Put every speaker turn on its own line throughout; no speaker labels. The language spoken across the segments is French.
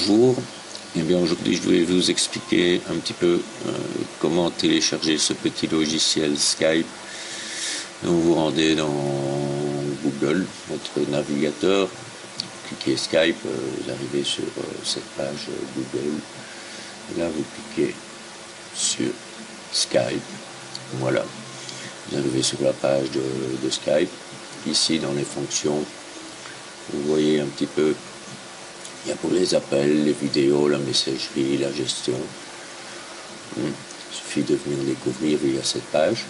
Bonjour, eh bien aujourd'hui je vais vous expliquer un petit peu comment télécharger ce petit logiciel Skype. Donc vous rendez dans Google, votre navigateur, cliquez Skype, vous arrivez sur cette page Google, là vous cliquez sur Skype, voilà, vous arrivez sur la page de Skype, ici dans les fonctions, vous voyez un petit peu. Il y a pour les appels, les vidéos, la messagerie, la gestion. Il suffit de venir découvrir via cette page.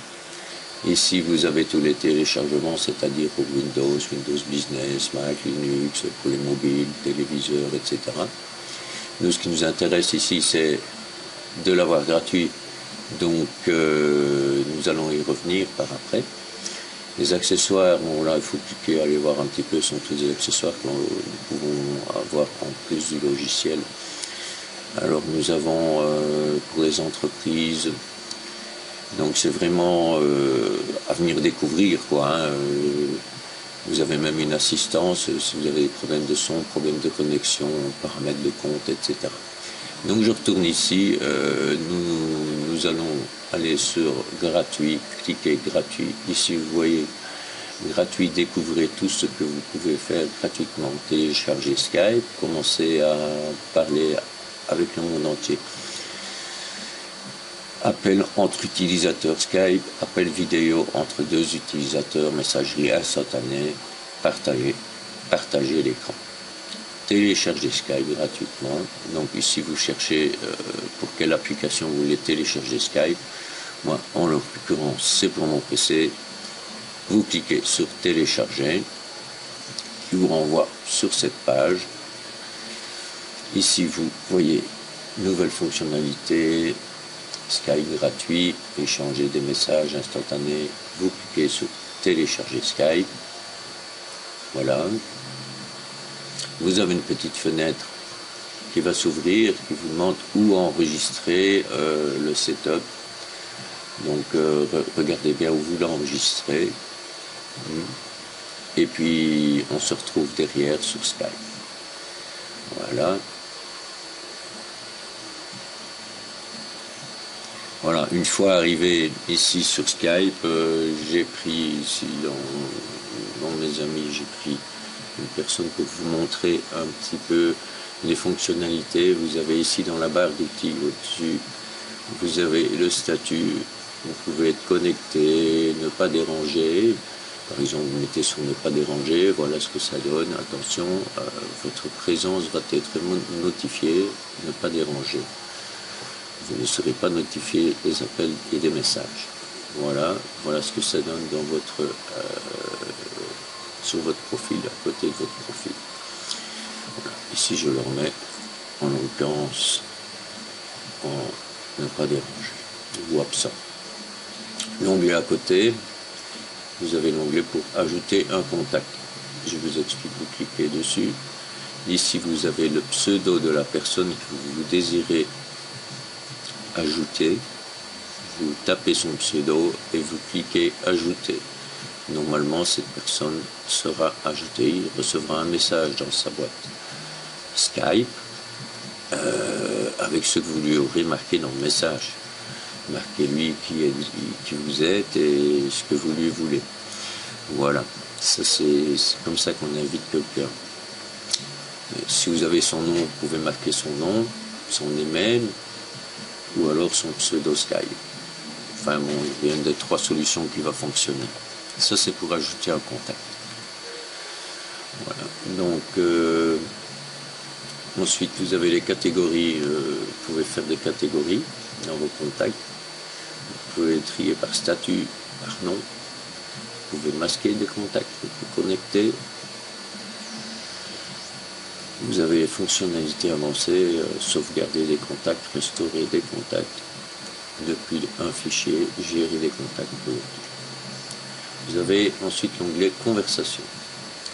Ici, vous avez tous les téléchargements, c'est-à-dire pour Windows, Windows Business, Mac, Linux, pour les mobiles, téléviseurs, etc. Nous, ce qui nous intéresse ici, c'est de l'avoir gratuit. Donc, nous allons y revenir par après. Les accessoires, bon là il faut cliquer, aller voir un petit peu, sont tous les accessoires que nous pouvons avoir en plus du logiciel. Alors nous avons pour les entreprises, donc c'est vraiment à venir découvrir quoi. Vous avez même une assistance si vous avez des problèmes de son, problèmes de connexion, paramètres de compte, etc. Donc je retourne ici, nous allons aller sur gratuit, cliquez gratuit. Ici vous voyez gratuit, découvrez tout ce que vous pouvez faire gratuitement. Télécharger Skype, commencez à parler avec le monde entier. Appel entre utilisateurs Skype, appel vidéo entre deux utilisateurs, messagerie instantanée, partager l'écran. Télécharger Skype gratuitement. Donc ici vous cherchez pour quelle application vous voulez télécharger Skype. Moi en l'occurrence c'est pour mon PC. Vous cliquez sur télécharger qui vous renvoie sur cette page. Ici vous voyez nouvelle fonctionnalité Skype gratuit, échanger des messages instantanés. Vous cliquez sur télécharger Skype. Voilà. Vous avez une petite fenêtre qui va s'ouvrir, qui vous demande où enregistrer le setup. Donc regardez bien où vous l'enregistrez. Et puis on se retrouve derrière sur Skype. Voilà. Voilà, une fois arrivé ici sur Skype, j'ai pris ici dans mes amis, j'ai pris une personne pour vous montrer un petit peu les fonctionnalités. Vous avez ici dans la barre d'outils au-dessus, vous avez le statut, vous pouvez être connecté, ne pas déranger. Par exemple, vous mettez sur ne pas déranger, voilà ce que ça donne. Attention, votre présence va être notifiée, ne pas déranger. Vous ne serez pas notifié des appels et des messages. Voilà, voilà ce que ça donne dans votre sur votre profil, à côté de votre profil. Voilà. Ici je le remets en l'occurrence en ne pas déranger ou absent. L'onglet à côté, vous avez l'onglet pour ajouter un contact. Je vous explique, vous cliquez dessus. Ici vous avez le pseudo de la personne que vous désirez ajouter. Vous tapez son pseudo et vous cliquez ajouter. Normalement, cette personne sera ajoutée, il recevra un message dans sa boîte Skype avec ce que vous lui aurez marqué dans le message. Marquez-lui qui vous êtes et ce que vous lui voulez. Voilà, c'est comme ça qu'on invite quelqu'un. Si vous avez son nom, vous pouvez marquer son nom, son email ou alors son pseudo Skype. Enfin bon, il y a une des trois solutions qui va fonctionner. Ça, c'est pour ajouter un contact. Voilà. Donc, ensuite, vous avez les catégories. Vous pouvez faire des catégories dans vos contacts. Vous pouvez trier par statut, par nom. Vous pouvez masquer des contacts, vous connecter. Vous avez les fonctionnalités avancées, sauvegarder des contacts, restaurer des contacts. Depuis un fichier, gérer des contacts. Vous avez ensuite l'onglet conversation.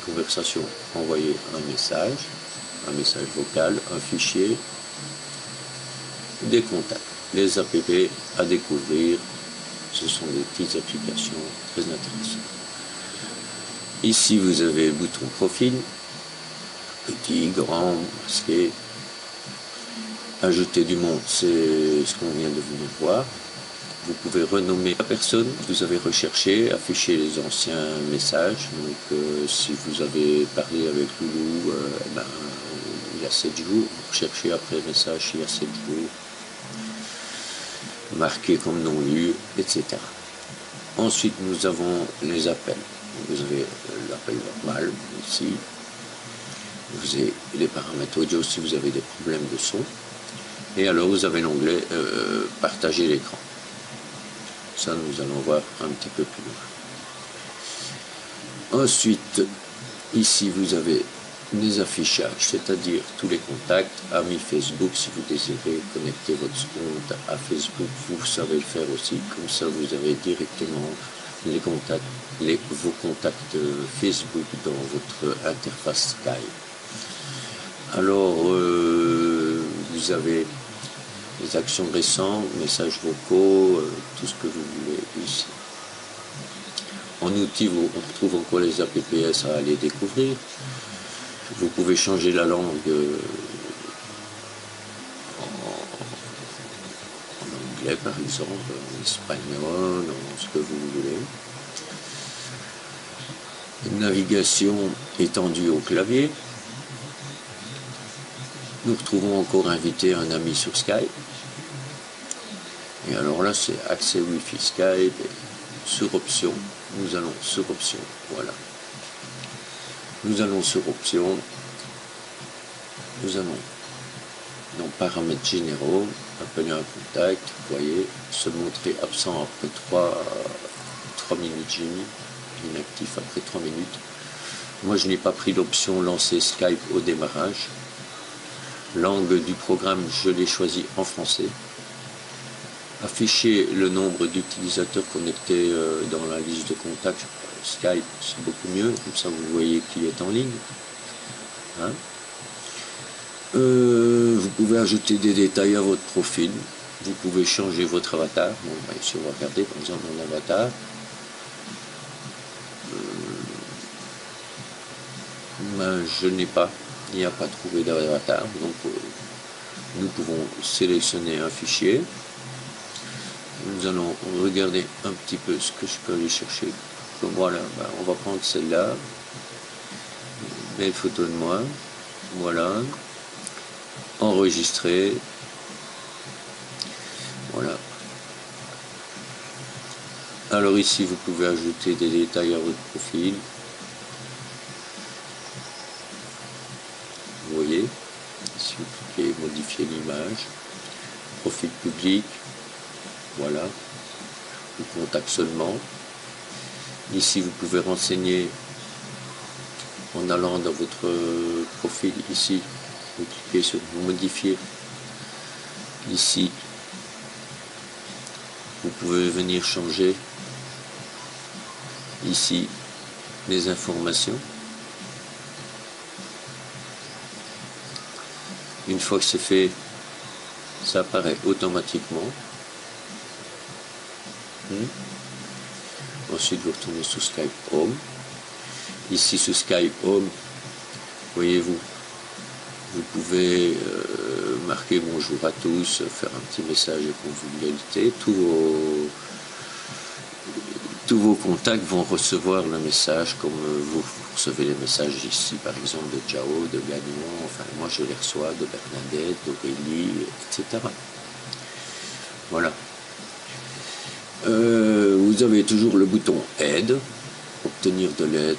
Conversation, envoyer un message vocal, un fichier, des contacts. Les app à découvrir, ce sont des petites applications très intéressantes. Ici vous avez le bouton profil, petit, grand, masqué. ajouter du monde, c'est ce qu'on vient de venir voir. Vous pouvez renommer la personne que vous avez recherché, afficher les anciens messages. Donc si vous avez parlé avec Loulou il y a 7 jours, recherchez après le message il y a 7 jours, marqué comme non lu, etc. Ensuite nous avons les appels. Vous avez l'appel normal ici. Vous avez les paramètres audio si vous avez des problèmes de son. Et alors vous avez l'onglet partager l'écran. Ça, nous allons voir un petit peu plus loin. Ensuite, ici, vous avez les affichages, c'est-à-dire tous les contacts, amis Facebook. Si vous désirez connecter votre compte à Facebook, vous savez le faire aussi. Comme ça, vous avez directement les contacts, vos contacts Facebook dans votre interface Skype. Alors, vous avez les actions récentes, messages vocaux, tout ce que vous voulez ici. En outil, on retrouve encore les apps à aller découvrir. Vous pouvez changer la langue en anglais par exemple, en espagnol, en ce que vous voulez. Une navigation étendue au clavier. Nous retrouvons encore inviter un ami sur Skype. Et alors là, c'est accès Wi-Fi Skype. Et sur option, nous allons sur option. Voilà. Nous allons sur option. Nous allons dans paramètres généraux, appeler un contact. Vous voyez, se montrer absent après 3 minutes. J'ai mis inactif après 3 minutes. Moi, je n'ai pas pris l'option lancer Skype au démarrage. Langue du programme, je l'ai choisi en français. Afficher le nombre d'utilisateurs connectés dans la liste de contacts. Skype, c'est beaucoup mieux, comme ça vous voyez qui est en ligne. Hein? Vous pouvez ajouter des détails à votre profil. Vous pouvez changer votre avatar. Bon, ici, on va regarder par exemple mon avatar. Je n'ai pas. Il n'y a pas trouvé d'avatar, donc nous pouvons sélectionner un fichier. Nous allons regarder un petit peu ce que je peux aller chercher. Donc voilà, on va prendre celle-là. Belle photo de moi. Voilà. Enregistrer. Voilà. Alors ici, vous pouvez ajouter des détails à votre profil. Vous voyez, ici vous pouvez modifier l'image, profil public, voilà, ou contact seulement. Ici vous pouvez renseigner en allant dans votre profil ici, vous cliquez sur modifier. Ici, vous pouvez venir changer ici les informations. Une fois que c'est fait, ça apparaît automatiquement. Ensuite, vous retournez sur Skype Home. Ici, sur Skype Home, voyez-vous, vous pouvez marquer bonjour à tous, faire un petit message de convivialité. Tous vos contacts vont recevoir le message comme vous recevez les messages ici, par exemple de Jao, de Gagnon, enfin moi je les reçois, de Bernadette, d'Aurélie, etc. Voilà. Vous avez toujours le bouton aide, obtenir de l'aide,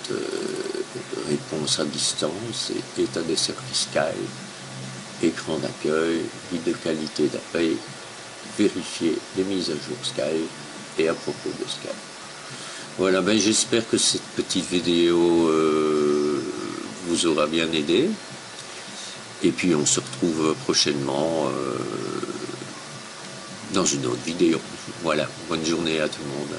réponse à distance, état des services Skype, écran d'accueil, guide de qualité d'appel, vérifier les mises à jour Skype et à propos de Skype. Voilà, j'espère que cette petite vidéo vous aura bien aidé. Et puis on se retrouve prochainement dans une autre vidéo. Voilà, bonne journée à tout le monde.